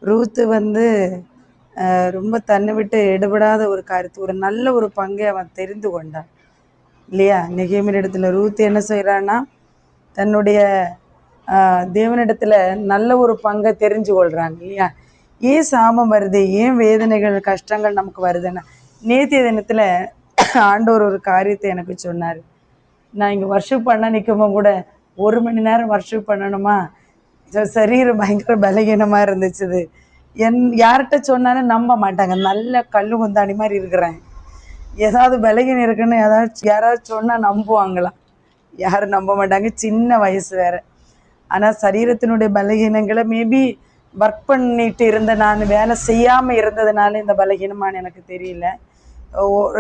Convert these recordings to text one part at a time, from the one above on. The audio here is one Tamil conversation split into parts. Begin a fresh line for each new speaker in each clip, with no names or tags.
ரூத்து வந்து ரொம்ப தன்னை விட்டு எடுபடாத ஒரு காரியத்தை, ஒரு நல்ல ஒரு பங்கை அவன் தெரிந்து கொண்டான் இல்லையா? நெகேமியரிடத்துல ரூத்து என்ன செய்கிறான்னா, தன்னுடைய தேவனிடத்தில் நல்ல ஒரு பங்கை தெரிஞ்சு கொள்கிறாங்க இல்லையா? ஏன் சாபம் வருது, ஏன் வேதனைகள் கஷ்டங்கள் நமக்கு வருதுன்னா, நேத்திய தினத்தில் ஆண்டவர் ஒரு காரியத்தை எனக்கு சொன்னார். நான் இங்கே வர்ஷிப் பண்ண நிற்கும்போது கூட 1 மணி நேரம் வர்ஷிப் பண்ணணுமா, சரீரம் பயங்கர பலகீனமாக இருந்துச்சு. யார்கிட்ட சொன்னாலும் நம்ப மாட்டாங்க. நல்ல கல்லு குந்தாணி மாதிரி இருக்கிறேன். ஏதாவது பலகீனம் இருக்குன்னு யாராவது சொன்னால் நம்புவாங்களாம். யாரும் நம்ப மாட்டாங்க. சின்ன வயசு வேறு. ஆனால் சரீரத்தினுடைய பலகீனங்களை மேபி ஒர்க் பண்ணிட்டு இருந்த நான் வேலை செய்யாமல் இருந்ததுனால இந்த பலகீனமானு எனக்கு தெரியல.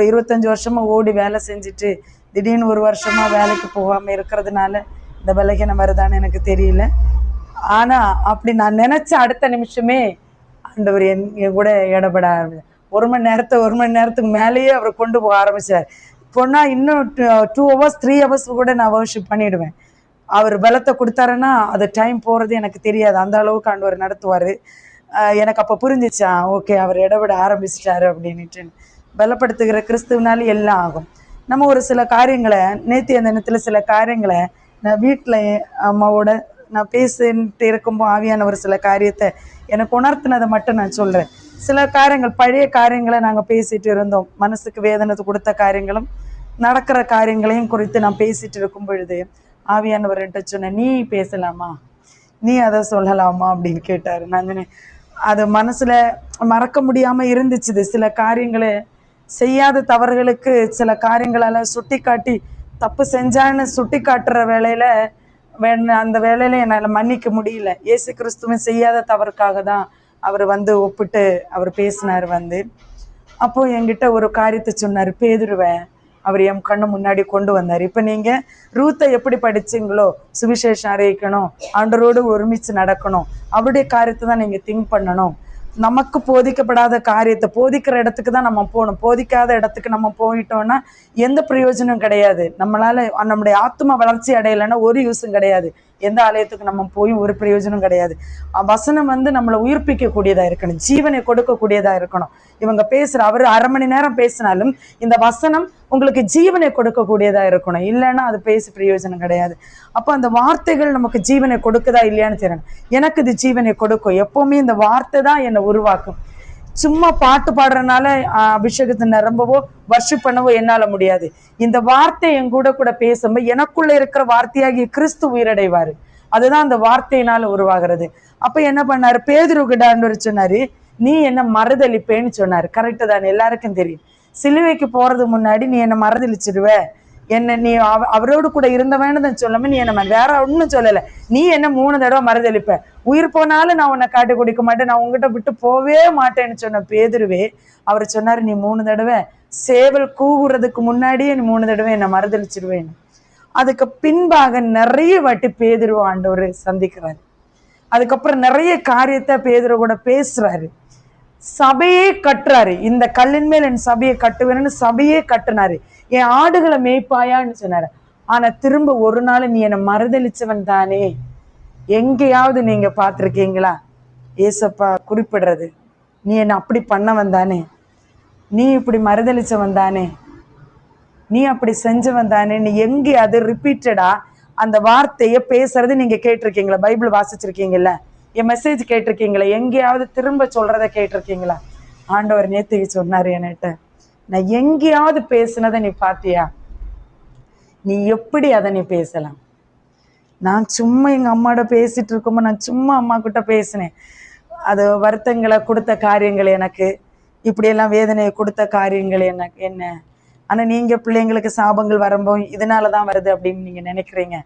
25 வருஷமாக ஓடி வேலை செஞ்சுட்டு திடீர்னு ஒரு வருஷமாக வேலைக்கு போகாமல் இருக்கிறதுனால இந்த பலகீனம் வருதான்னு எனக்கு தெரியல. ஆனால் அப்படி நான் நினச்ச அடுத்த நிமிஷமே ஆண்டவர் என் கூட இடப்பட ஒரு மணி நேரத்துக்கு மேலேயே அவர் கொண்டு போக ஆரம்பித்தார். போனால் இன்னும் 2 hours 3 hours கூட நான் வர்ஷிப் பண்ணிவிடுவேன். அவர் பலத்தை கொடுத்தாருன்னா அது டைம் போகிறது எனக்கு தெரியாது. அந்த அளவுக்கு ஆண்டவர் நடத்துவார். எனக்கு அப்போ புரிஞ்சிச்சா, ஓகே அவர் இடவிட ஆரம்பிச்சிட்டாரு அப்படின்ட்டு. பலப்படுத்துகிற கிறிஸ்துவனால எல்லாம் ஆகும். நம்ம ஒரு சில காரியங்களை நேற்று அந்த நேரத்தில் சில காரியங்களை நான் வீட்டில் அம்மாவோட நான் பேசிட்டு இருக்கும்போது ஆவியானவர் சில காரியத்தை எனக்கு உணர்த்தினதை மட்டும் நான் சொல்கிறேன். சில காரியங்கள் பழைய காரியங்களை நாங்கள் பேசிகிட்டு இருந்தோம். மனசுக்கு வேதனை கொடுத்த காரியங்களும் நடக்கிற காரியங்களையும் குறித்து நான் பேசிகிட்டு இருக்கும் பொழுது ஆவியானவர் என்கிட்ட சொன்னேன், நீ பேசலாமா, நீ அதை சொல்லலாமா அப்படின்னு கேட்டார். நான் அது மனசில் மறக்க முடியாமல் இருந்துச்சு. சில காரியங்களை செய்யாத தவறுகளுக்கு சில காரியங்களால் சுட்டி காட்டி தப்பு செஞ்சான்னு சுட்டி காட்டுற வேலையில் அந்த வேலையில் என்னால் மன்னிக்க முடியல. இயேசு கிறிஸ்துவன் செய்யாத தவறுக்காக தான் அவர் ஒப்பிட்டு அவர் பேசினார். அப்போது என்கிட்ட ஒரு காரியத்தை சொன்னார். பேதுருவை அவர் என் கண்ணு முன்னாடி கொண்டு வந்தார். இப்போ நீங்கள் ரூத்தை எப்படி படிச்சிங்களோ, சுவிசேஷம் அறிவிக்கணும், ஆண்டவரோடு ஒருமிச்சு நடக்கணும், அவருடைய காரியத்தை தான் நீங்கள் திங்க் பண்ணணும். நமக்கு போதிக்கப்படாத காரியத்தை போதிக்கிற இடத்துக்கு தான் நம்ம போகணும். போதிக்காத இடத்துக்கு நம்ம போயிட்டோம்னா எந்த பிரயோஜனம் கிடையாது. நம்மளால் நம்முடைய ஆத்ம வளர்ச்சி அடையலைன்னா ஒரு யூஸும் கிடையாது. எந்த ஆலயத்துக்கு நம்ம போய் ஒரு பிரயோஜனம் கிடையாது. வசனம் நம்மளை உயிர்ப்பிக்கக்கூடியதாக இருக்கணும், ஜீவனை கொடுக்கக்கூடியதாக இருக்கணும். இவங்க பேசுகிற அவர் 1/2 மணி நேரம் பேசினாலும் இந்த வசனம் உங்களுக்கு ஜீவனை கொடுக்கக்கூடியதாக இருக்கணும். இல்லைன்னா அது பேசி பிரயோஜனம் கிடையாது. அப்போ அந்த வார்த்தைகள் நமக்கு ஜீவனை கொடுக்குதா இல்லையான்னு தெரியணும். எனக்கு இது ஜீவனை கொடுக்கும். எப்போவுமே இந்த வார்த்தை தான் என்னை உருவாக்கும். சும்மா பாட்டு பாடுறதுனால அபிஷேகத்தை நிரம்பவோ வர்ஷிப் பண்ணவோ என்னால் முடியாது. இந்த வார்த்தை என் கூட பேசும்போது எனக்குள்ள இருக்கிற வார்த்தையாகிய கிறிஸ்து உயிரடைவார். அதுதான் அந்த வார்த்தையினால உருவாகிறது. அப்போ என்ன பண்ணாரு, பேதுருகிட்ட சொன்னாரு, நீ என்ன மறுதளிப்பேன்னு சொன்னார். கரெக்டு தான், எல்லாருக்கும் தெரியும். சிலுவைக்கு போறது முன்னாடி நீ என்ன மறுதளிச்சிடுவ, என்ன நீ அவரோடு கூட இருந்தவன்னு சொல்லாம நீ என்ன வேற ஒன்றும் சொல்லலை, நீ என்ன 3 தடவை மறுதளிப்ப, உயிர் போனாலும் நான் உன்னை காட்டி குடிக்க மாட்டேன், நான் உங்ககிட்ட விட்டு போவே மாட்டேன்னு சொன்ன பேதுருவே அவர் சொன்னார், நீ 3 தடவை சேவல் கூவுறதுக்கு முன்னாடியே நீ 3 தடவை என்னை மறுதளிச்சிடுவேன். அதுக்கு பின்பாக நிறைய வாட்டி பேதுருவ ஆண்டவர் சந்திக்கிறாரு. அதுக்கப்புறம் நிறைய காரியத்தை பேதுரு கூட பேசுறாரு. சபையே கட்டுறாரு. இந்த கல்லின் மேல் என் சபையை கட்டுவேன்னு சபையே கட்டுனாரு. என் ஆடுகளை மேய்ப்பாயான்னு சொன்னாரு. ஆனா திரும்ப ஒரு நாள் நீ என்னை மறுதளிச்சவன் தானே, எங்கேயாவது நீங்க பார்த்துருக்கீங்களா ஏசப்பா குறிப்பிடுறது? நீ என்ன அப்படி பண்ணவன் தானே, நீ இப்படி மறுதளிச்சவன் தானே, நீ அப்படி செஞ்சவன் தானே, நீ எங்கே அது ரிப்பீட்டடா அந்த வார்த்தையை பேசுறது நீங்க கேட்டிருக்கீங்களா? பைபிள் வாசிச்சிருக்கீங்கல்ல, என் மெசேஜ் கேட்டிருக்கீங்களா? எங்கேயாவது திரும்ப சொல்றத கேட்டிருக்கீங்களா? ஆண்டவர் நேத்துக்கு சொன்னாரு என்கிட்ட, நான் எங்கேயாவது பேசுனதை நீ பாத்தியா? நீ எப்படி அதை நீ பேசலாம்? நான் சும்மா எங்க அம்மாவோட பேசிட்டு இருக்கும்போது நான் சும்மா அம்மா கிட்ட பேசினேன். அது வருத்தங்களை கொடுத்த காரியங்கள், எனக்கு இப்படியெல்லாம் வேதனையை கொடுத்த காரியங்கள் என்ன. ஆனால் நீங்கள் பிள்ளைங்களுக்கு சாபங்கள் வரும்போது இதனால தான் வருது அப்படின்னு நீங்கள் நினைக்கிறீங்க.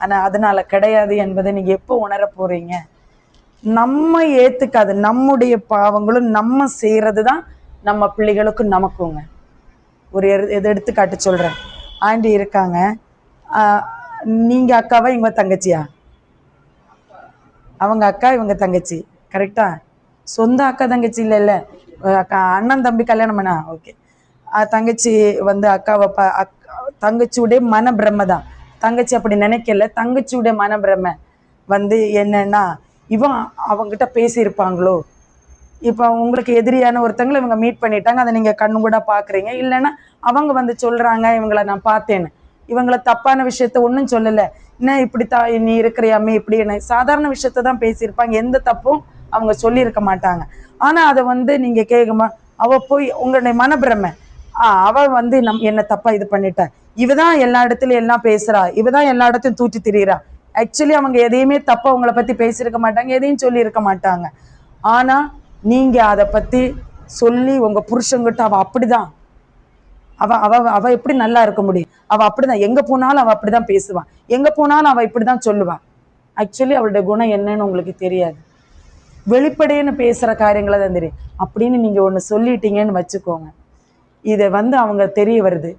ஆனால் அதனால கிடையாது என்பதை நீங்கள் எப்போ உணர போகிறீங்க? நம்ம ஏற்றுக்காது நம்முடைய பாவங்களும் நம்ம செய்கிறது தான் நம்ம பிள்ளைகளுக்கும் நமக்குங்க. ஒரு எடுத்துக்காட்டு சொல்கிறேன். ஆண்டி இருக்காங்க, நீங்கள் அக்காவா இவங்க தங்கச்சியா? அவங்க அக்கா இவங்க தங்கச்சி, கரெக்டா? சொந்த அக்கா தங்கச்சி இல்லை, அக்கா அண்ணன் தம்பி கல்யாணம் பண்ணா ஓகே. தங்கச்சி அக்காவை தங்கச்சியுடைய மன பிரம்ம தான். தங்கச்சி அப்படி நினைக்கல. தங்கச்சியுடைய மன பிரம்ம என்னன்னா, இவன் அவங்ககிட்ட பேசியிருப்பாங்களோ, இப்போ உங்களுக்கு எதிரியான ஒருத்தங்களை இவங்க மீட் பண்ணிட்டாங்க, அதை நீங்கள் கண்ணு கூட பார்க்குறீங்க. இல்லைன்னா அவங்க வந்து சொல்கிறாங்க இவங்களை நான் பார்த்தேன்னு, இவங்களை தப்பான விஷயத்த ஒன்றும் சொல்லலை, என்ன இப்படி நீ இருக்கிறியாமே இப்படி, என்ன சாதாரண விஷயத்த தான் பேசியிருப்பாங்க, எந்த தப்பும் அவங்க சொல்லியிருக்க மாட்டாங்க. ஆனால் அதை வந்து நீங்கள் கேட்குமா, அவள் போய் உங்களுடைய மனப்பிரமை, அவள் வந்து என்ன தப்பாக இது பண்ணிட்டா, இவ தான் எல்லா இடத்துலையும் எல்லாம் பேசுகிறா, இவ தான் எல்லா இடத்தையும் தூட்டி திரியிறா. ஆக்சுவலி அவங்க எதையுமே தப்பாக உங்களை பற்றி பேசியிருக்க மாட்டாங்க, எதையும் சொல்லியிருக்க மாட்டாங்க. ஆனால் நீங்கள் அதை பற்றி சொல்லி உங்கள் புருஷங்கிட்ட அவள் அப்படிதான், அவள் எப்படி நல்லா இருக்க முடியும், அவள் அப்படிதான், எங்கே போனாலும் அவள் அப்படிதான் பேசுவான், எங்கே போனாலும் அவள் இப்படி தான் சொல்லுவாள். ஆக்சுவலி அவளுடைய குணம் என்னன்னு உங்களுக்கு தெரியாது, வெளிப்படைன்னு பேசுகிற காரியங்களை தான் தெரியும். அப்படின்னு நீங்கள் ஒன்று சொல்லிட்டீங்கன்னு வச்சுக்கோங்க, இதை வந்து அவங்க தெரிய வருது,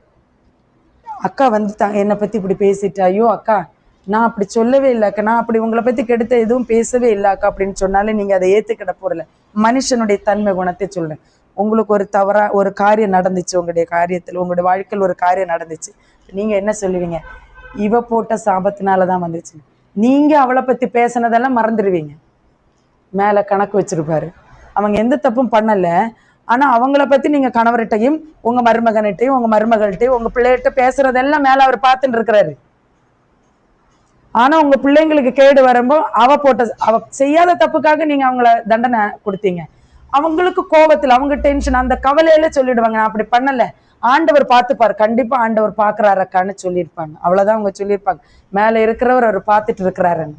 அக்கா வந்து என்னை பற்றி இப்படி பேசிட்டா, ஐயோ அக்கா நான் அப்படி சொல்லவே இல்லை அக்கா, நான் அப்படி உங்களை பற்றி கெடுத்த எதுவும் பேசவே இல்லை அக்கா அப்படின்னு சொன்னாலே நீங்கள் அதை ஏற்றுக்கிட போகிறல. மனுஷனுடைய தன்மை குணத்தை சொல்கிறேன். உங்களுக்கு ஒரு ஒரு காரியம் நடந்துச்சு, உங்களுடைய காரியத்தில் உங்களுடைய வாழ்க்கையில் ஒரு காரியம் நடந்துச்சு, நீங்கள் என்ன சொல்லுவீங்க, இவ போட்ட சாபத்தினால தான் வந்துச்சு. நீங்கள் அவளை பற்றி பேசினதெல்லாம் மறந்துடுவீங்க, மேலே கணக்கு வச்சுருப்பாரு, அவங்க எந்த தப்பும் பண்ணலை. ஆனால் அவங்கள பற்றி நீங்கள் கணவர்கிட்டையும் உங்கள் மருமகன்கிட்டையும் உங்கள் மருமகள்கிட்டையும் உங்கள் பிள்ளைகிட்ட பேசுகிறதெல்லாம் மேலே அவர் பார்த்துட்டு இருக்கிறாரு. ஆனால் உங்கள் பிள்ளைங்களுக்கு கேடு வரும்போ அவ செய்யாத தப்புக்காக நீங்கள் அவங்கள தண்டனை கொடுத்தீங்க. அவங்களுக்கு கோபத்தில் அவங்க டென்ஷன் அந்த கவலையில சொல்லிடுவாங்க, நான் அப்படி பண்ணலை, ஆண்டவர் பார்த்துப்பார், கண்டிப்பாக ஆண்டவர் பார்க்குறாருக்கான்னு சொல்லியிருப்பாங்க. அவ்வளோதான் அவங்க சொல்லியிருப்பாங்க, மேலே இருக்கிறவர் அவர் பார்த்துட்டு இருக்கிறாருன்னு.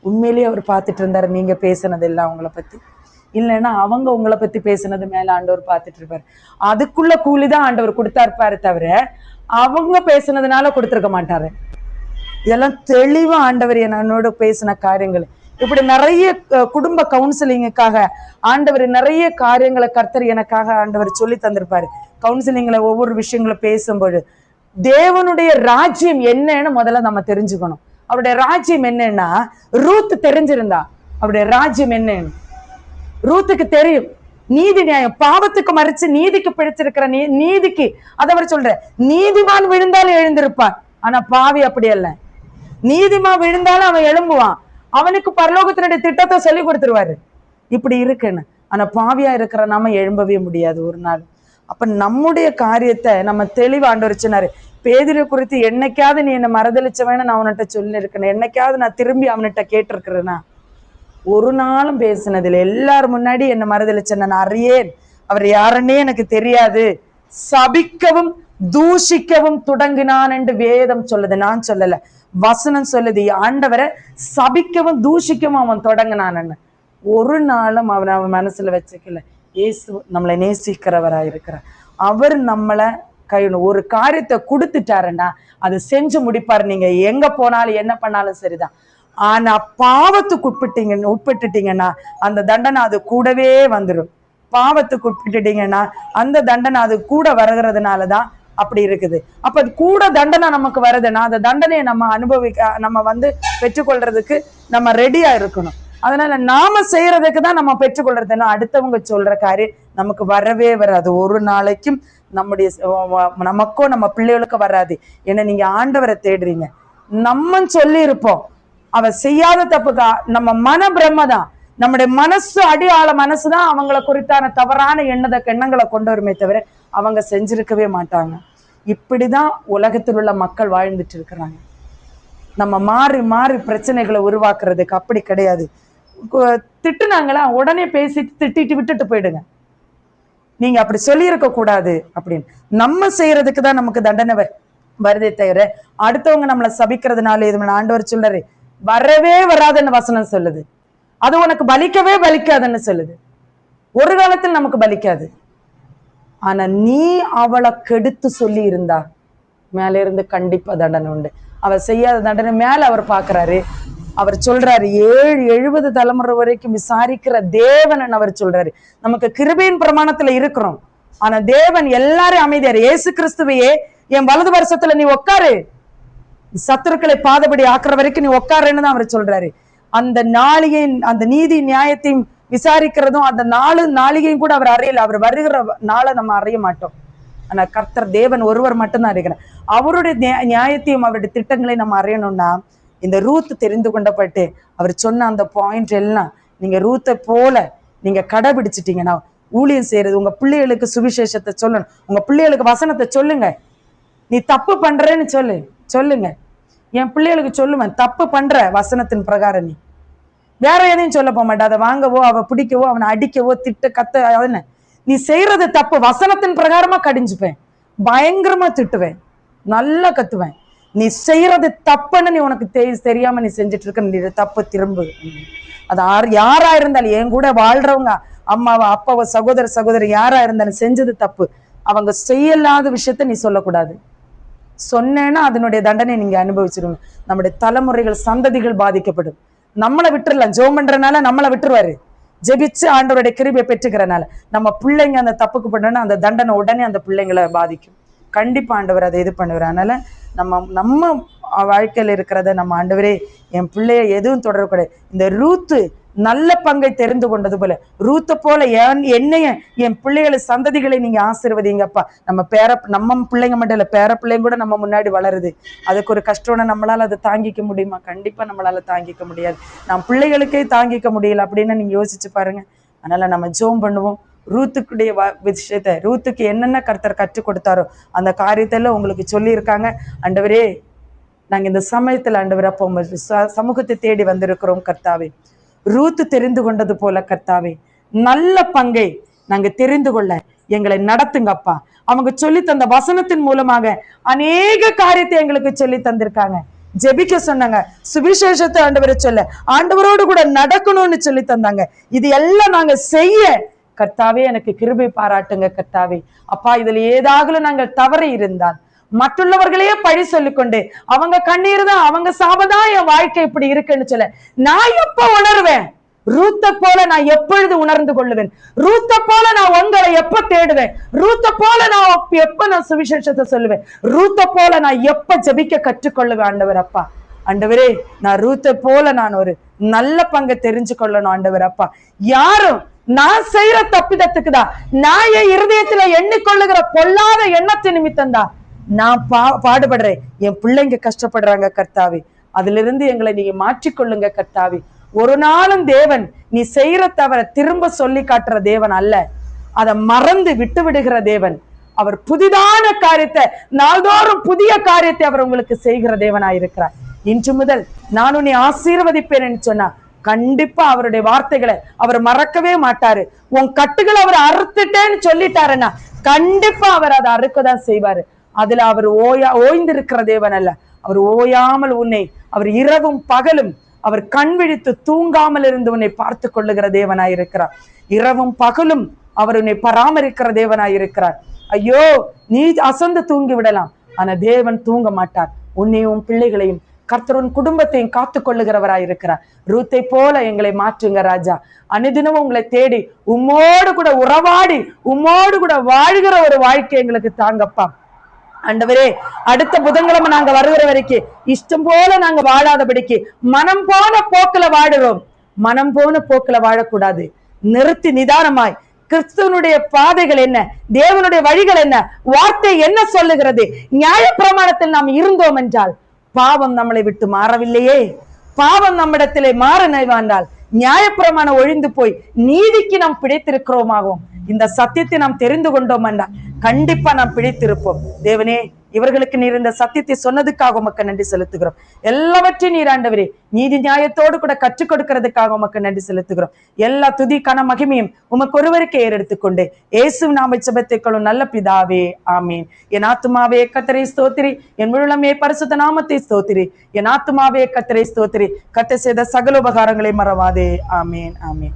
உண்மையிலேயே அவர் பார்த்துட்டு இருந்தார் நீங்கள் பேசுனது இல்லை அவங்கள பற்றி, இல்லைன்னா அவங்க உங்களை பற்றி பேசுனது மேலே ஆண்டவர் பார்த்துட்டு இருப்பார். அதுக்குள்ள கூலி தான் ஆண்டவர் கொடுத்தாருப்பாரு தவிர அவங்க பேசுனதுனால கொடுத்துருக்க மாட்டாரு. இதெல்லாம் தெளிவா ஆண்டவர் என்னோட பேசின காரியங்கள். இப்படி நிறைய குடும்ப கவுன்சிலிங்குக்காக ஆண்டவர் நிறைய காரியங்களை கர்த்தர் எனக்காக ஆண்டவர் சொல்லி தந்திருப்பாரு. கவுன்சிலிங்ல ஒவ்வொரு விஷயங்களை பேசும்போது தேவனுடைய ராஜ்யம் என்னன்னு முதல்ல நம்ம தெரிஞ்சுக்கணும். அவருடைய ராஜ்யம் என்னன்னா, ரூத் தெரிஞ்சிருந்தா அவருடைய ராஜ்யம் என்னன்னு ரூத்துக்கு தெரியும். நீதி நியாயம், பாவத்துக்கு மறைச்சு நீதிக்கு பிடிச்சிருக்கிற நீதிக்கு அதவர் சொல்ற, நீதிமான் விழுந்தாலும் எழுந்திருப்பான், ஆனா பாவி அப்படி அல்ல. நீதிமான் விழுந்தாலும் அவன் எழும்புவான், அவனுக்கு பரலோகத்தினுடைய திட்டத்தை சொல்லி கொடுத்துருவாரு, இப்படி இருக்குன்னு. ஆனா பாவியா இருக்கிற நாம எழும்பவே முடியாது ஒரு நாள். அப்ப நம்முடைய காரியத்தை நம்ம தெளிவா ஆண்டவர் சொன்னாரு. பேதுரு குறித்து என்னைக்காவது நீ என்னை மறுதளிச்சவன்னு நான் அவன்கிட்ட சொல்லியிருக்கேன், என்னைக்காவது நான் திரும்பி அவன்கிட்ட கேட்டிருக்கிறேன்னா, ஒரு நாளும் பேசினதில்லை. எல்லாரும் முன்னாடி என்னை மறுதளிச்ச நான் அறியேன், அவர் யாருன்னே எனக்கு தெரியாது, சபிக்கவும் தூஷிக்கவும் தொடங்கினான் என்று வேதம் சொல்லுது, நான் சொல்லல, வசனம் சொல்லுது. ஆண்டவரை சபிக்கவும் தூஷிக்கவும் அவன் தொடங்கினான்னு ஒரு நாளும் அவன் மனசுல வச்சுக்கல. இயேசு நம்மளை நேசிக்கிறவராக இருக்கிறார். அவர் நம்மளை ஒரு காரியத்தை கொடுத்துட்டாருன்னா அதை செஞ்சு முடிப்பாரு. நீங்க எங்க போனாலும் என்ன பண்ணாலும் சரிதான். ஆனா பாவத்துக்கு உட்பட்டுட்டீங்கன்னா அந்த தண்டனை அது கூடவே வந்துடும். பாவத்துக்கு உட்பட்டுட்டீங்கன்னா அந்த தண்டனை அது கூட வருகிறதுனாலதான் அப்படி இருக்குது. அப்ப கூட தண்டனை நமக்கு வருதுன்னா அந்த தண்டனையை நம்ம வந்து பெற்றுக்கொள்றதுக்கு நம்ம ரெடியா இருக்கணும். அதனால நாம செய்யறதுக்கு தான் நம்ம பெற்றுக்கொள்றதுன்னா அடுத்தவங்க சொல்ற காரியம் நமக்கு வரவே வராது. ஒரு நாளைக்கும் நமக்கோ நம்ம பிள்ளைகளுக்கு வராது. ஏன்னா நீங்க ஆண்டவரை தேடுறீங்க. நம்ம சொல்லி இருப்போம், அவ செய்யாத தப்புக்கா நம்ம மன பிரம்மதான், நம்முடைய மனசு அடியாள மனசுதான் அவங்கள குறித்தான தவறான எண்ணங்களை கொண்டு வருமே தவிர அவங்க செஞ்சிருக்கவே மாட்டாங்க. இப்படிதான் உலகத்தில் உள்ள மக்கள் வாழ்ந்துட்டு இருக்கிறாங்க. நம்ம மாறி மாறி பிரச்சனைகளை உருவாக்குறதுக்கு அப்படி கிடையாது. திட்டுனாங்களா உடனே பேசிட்டு திட்டிட்டு விட்டுட்டு போயிடுங்க, நீங்க அப்படி சொல்லி இருக்க கூடாது அப்படின்னு. நம்ம செய்யறதுக்கு தான் நமக்கு தண்டனை வருதே தவிர அடுத்தவங்க நம்மளை சபிக்கிறதுனால இது ஆண்டவர் சொல்றாரு வரவே வராதுன்னு வசனம் சொல்லுது. அது உனக்கு பலிக்கவே பலிக்காதுன்னு சொல்லுது. ஒரு காலத்தில் நமக்கு பலிக்காது. ஆனா நீ அவளை கெடுத்து சொல்லி இருந்தா மேல இருந்து கண்டிப்பா தண்டனை உண்டு. அவ செய்யாத தண்டனை மேல அவர் பாக்குறாரு. அவர் சொல்றாரு 70 தலைமுறை வரைக்கும் விசாரிக்கிற தேவன் அவர் சொல்றாரு. நமக்கு கிருபையின் பிரமாணத்துல இருக்கிறோம், ஆனா தேவன் எல்லாரும் அமைதியாரு. இயேசு கிறிஸ்துவையே என் வலது வருஷத்துல நீ உட்காரு, சத்துருக்களை பாதபடி ஆக்குற வரைக்கும் நீ உட்காருன்னு தான் அவர் சொல்றாரு. அந்த நாளிகை அந்த நீதி நியாயத்தையும் விசாரிக்கிறதும் அந்த நாளிகையும் கூட அவர் அறியல. அவர் வருகிற நாளை நம்ம அறிய மாட்டோம். ஆனா கர்த்தர் தேவன் ஒருவர் மட்டும்தான் அறிகிறார். அவருடைய நியாயத்தையும் அவருடைய திட்டங்களையும் நம்ம அறியணும்னா இந்த ரூத் தெரிந்து கொண்டப்பட்டு அவர் சொன்ன அந்த பாயிண்ட் எல்லாம் நீங்க ரூத்தை போல நீங்க கடைபிடிச்சிட்டீங்கன்னா, ஊழியம் செய்யறது, உங்க பிள்ளைகளுக்கு சுவிசேஷத்தை சொல்லணும், உங்க பிள்ளைகளுக்கு வசனத்தை சொல்லுங்க. நீ தப்பு பண்றேன்னு சொல்லுங்க. என் பிள்ளைகளுக்கு சொல்லுவேன், தப்பு பண்ற வசனத்தின் பிரகாரம் நீ வேற எதையும் சொல்ல போக மாட்டேன். அதை வாங்கவோ, அவ பிடிக்கவோ, அவனை அடிக்கவோ, திட்ட கத்த, நீ செய்யறது தப்பு, வசனத்தின் பிரகாரமா கடிஞ்சுப்பேன், பயங்கரமா திட்டுவேன், நல்லா கத்துவேன். நீ செய்யறது தப்புன்னு நீ உனக்கு தெரியாம நீ செஞ்சுட்டு இருக்க, நீ தப்பு திரும்பு. அது யாரா இருந்தாலும், என் கூட வாழ்றவங்க, அம்மாவா அப்பாவோ சகோதரி யாரா இருந்தாலும் செஞ்சது தப்பு, அவங்க செய்யலாத விஷயத்த நீ சொல்லக்கூடாது. சொன்னேன்னா அதனுடைய தண்டனை நீங்க அனுபவிச்சிருங்க. நம்முடைய தலைமுறைகள் சந்ததிகள் பாதிக்கப்படும். நம்மளை விட்டுறலாம், ஜோம் பண்றதுனால நம்மளை விட்டுருவாரு, ஜெபிச்சு ஆண்டவருடைய கிருபையை பெற்றுக்கிறனால. நம்ம பிள்ளைங்க அந்த தப்புக்கு பண்ணோன்னா அந்த தண்டனை உடனே அந்த பிள்ளைங்களை பாதிக்கும். கண்டிப்பா ஆண்டவர் அதை இது பண்ணுவார். அதனால நம்ம வாழ்க்கையில் இருக்கிறத நம்ம, ஆண்டவரே என் பிள்ளைய எதுவும் தொடரக்கூடாது. இந்த ரூத்து நல்ல பங்கை தெரிந்து கொண்டது போல, ரூத்தை போல என்னைய என் பிள்ளைகளை சந்ததிகளை நீங்க ஆசீர்வதிங்கப்பா. நம்ம பிள்ளைங்க மட்டும் இல்ல, பேர பிள்ளைங்க கூட நம்ம முன்னாடி வளருது. அதுக்கு ஒரு கஷ்டம்னா நம்மளால அதை தாங்கிக்க முடியுமா? கண்டிப்பா நம்மளால தாங்கிக்க முடியாது. நம்ம பிள்ளைகளுக்கே தாங்கிக்க முடியல அப்படின்னு நீங்க யோசிச்சு பாருங்க. அதனால நம்ம ஜோம் பண்ணுவோம். ரூத்துக்குடைய விஷயத்த, ரூத்துக்கு என்னென்ன கர்த்தர் கற்றுக் கொடுத்தாரோ அந்த காரியத்தெல்லாம் உங்களுக்கு சொல்லியிருக்காங்க. ஆண்டவரே, நாங்க இந்த சமயத்துல ஆண்டவரே அப்போ சமூகத்தை தேடி வந்திருக்கிறோம் கர்த்தாவே. ரூத்து தெரிந்து கொண்டது போல கர்த்தாவே, நல்ல பங்கை நாங்க தெரிந்து கொள்ள எங்களை நடத்துங்கப்பா. அவங்க சொல்லி தந்த வசனத்தின் மூலமாக அநேக காரியத்தை எங்களுக்கு சொல்லி தந்திருக்காங்க. ஜெபிக்க சொன்னாங்க, சுவிசேஷத்தை ஆண்டவரை சொல்ல, ஆண்டவரோடு கூட நடக்கணும்னு சொல்லி தந்தாங்க. இது எல்லாம் நாங்க செய்ய கர்த்தாவே எனக்கு கிருபை பாராட்டுங்க கர்த்தாவே. அப்பா, இதுல ஏதாவது நாங்கள் தவறு இருந்தால் மറ്റുள்ளவர்களையே பழி சொல்லிக்கொண்டு, அவங்க கண்ணீர் தான், அவங்க சாபதான் என் வாழ்க்கை இப்படி இருக்குன்னு சொல்ல, நான் எப்ப உணர்வேன்? ரூத்தை போல நான் எப்பொழுது உணர்ந்து கொள்ளுவேன்? ரூத்தை போல நான் உங்களை எப்ப தேடுவேன்? ரூத்தை போல நான் எப்ப நான் சுவிசேஷத்தை சொல்லுவேன்? ரூத்தை போல நான் எப்ப ஜெபிக்க கற்றுக்கொள்ளுவேன்? ஆண்டவர் அப்பா, ஆண்டவரே, நான் ரூத்தை போல நான் ஒரு நல்ல பங்கை தெரிஞ்சு கொள்ளணும் ஆண்டவர் அப்பா. யாரும் நான் செய்யற தப்பிதத்துக்கு தான், நான் என் இருதயத்துல எண்ணிக்கொள்ளுகிற பொல்லாத எண்ணத்து நிமித்தம் தான் நான் பாடுபடுறேன். என் பிள்ளைங்க கஷ்டப்படுறாங்க கர்த்தாவே, அதுல இருந்து எங்களை நீங்க மாற்றிக்கொள்ளுங்க கர்த்தாவே. ஒரு நாளும் தேவன் நீ செய்யற தவிர திரும்ப சொல்லி காட்டுற தேவன் அல்ல, அதை மறந்து விட்டு விடுகிற தேவன். அவர் புதிதான காரியத்தை, நாள்தோறும் புதிய காரியத்தை அவர் உங்களுக்கு செய்கிற தேவனாயிருக்கிறார். இன்று முதல் நான் உன்னை ஆசீர்வதிப்பேன் சொன்னா கண்டிப்பா அவருடைய வார்த்தைகளை அவர் மறக்கவே மாட்டாரு. உன் கட்டுகளை அவர் அறுத்துட்டேன்னு சொல்லிட்டாருன்னா கண்டிப்பா அவர் அதை அறுக்கதான் செய்வாரு. அதுல அவர் ஓய்ந்திருக்கிற தேவன் அல்ல, அவர் ஓயாமல் உன்னை, அவர் இரவும் பகலும் அவர் கண் விழித்து தூங்காமல் இருந்து உன்னை பார்த்து கொள்ளுகிற தேவனாயிருக்கிறார். இரவும் பகலும் அவர் உன்னை பராமரிக்கிற தேவனாயிருக்கிறார். ஐயோ, நீ அசந்து தூங்கி விடலாம், ஆனா தேவன் தூங்க மாட்டார். உன்னையும் உன் பிள்ளைகளையும் கர்த்தர் உன் குடும்பத்தையும் காத்து கொள்ளுகிறவராயிருக்கிறார். ரூத்தை போல எங்களை மாற்றுங்க ராஜா. அனுதினமும் உங்களை தேடி உம்மோடு கூட உறவாடி உம்மோடு கூட வாழ்கிற ஒரு வாழ்க்கை எங்களுக்கு தாங்கப்பா. ஆண்டவரே, அடுத்த புதன்கிழமை நாங்க வருகிற வரைக்கும் இஷ்டம் போல நாங்க வாழாதபடிக்கு மனம் போன போக்குல வாடுறோம். மனம் போன போக்குல வாழக்கூடாது. நிறுத்தி நிதானமாய் கிறிஸ்துவனுடைய பாதைகள் என்ன, தேவனுடைய வழிகள் என்ன, வார்த்தை என்ன சொல்லுகிறது, நியாய பிரமாணத்தில் நாம் இருந்தோம் என்றால் பாவம் நம்மளை விட்டு மாறவில்லையே. பாவம் நம்மிடத்திலே மாற நினைவாண்டால் நியாயப்பிரமாணம் ஒழிந்து போய் நீதிக்கு நாம் பிடித்திருக்கிறோமாகும். இந்த சத்தியத்தை நாம் தெரிந்து கொண்டோம் என்றால் கண்டிப்பா நாம் பிடித்திருப்போம். தேவனே, இவர்களுக்கு நீர் இந்த சத்தியத்தை சொன்னதுக்காக உமக்கு நன்றி செலுத்துகிறோம். எல்லாவற்றையும் நீர் ஆண்டவரே நீதி நியாயத்தோடு கூட கற்றுக் கொடுக்கிறதுக்காக உமக்கு நன்றி செலுத்துகிறோம். எல்லா துதி கன மகிமையும் உமக்கு ஒருவருக்கே ஏறெடுத்துக்கொண்டு இயேசு நாம ஜெபத்தை கொள்ளும் நல்ல பிதாவே, ஆமீன். என் ஆத்துமாவே கர்த்தரை ஸ்தோத்திரி, என் முழுமே பரிசுத்த நாமத்தை ஸ்தோத்திரி. என் ஆத்துமாவே கர்த்தரை ஸ்தோத்திரி, கர்த்தர் செய்த சகல உபகாரங்களை மறவாதே. ஆமீன், ஆமீன்.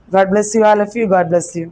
God bless you, all of you. God bless you.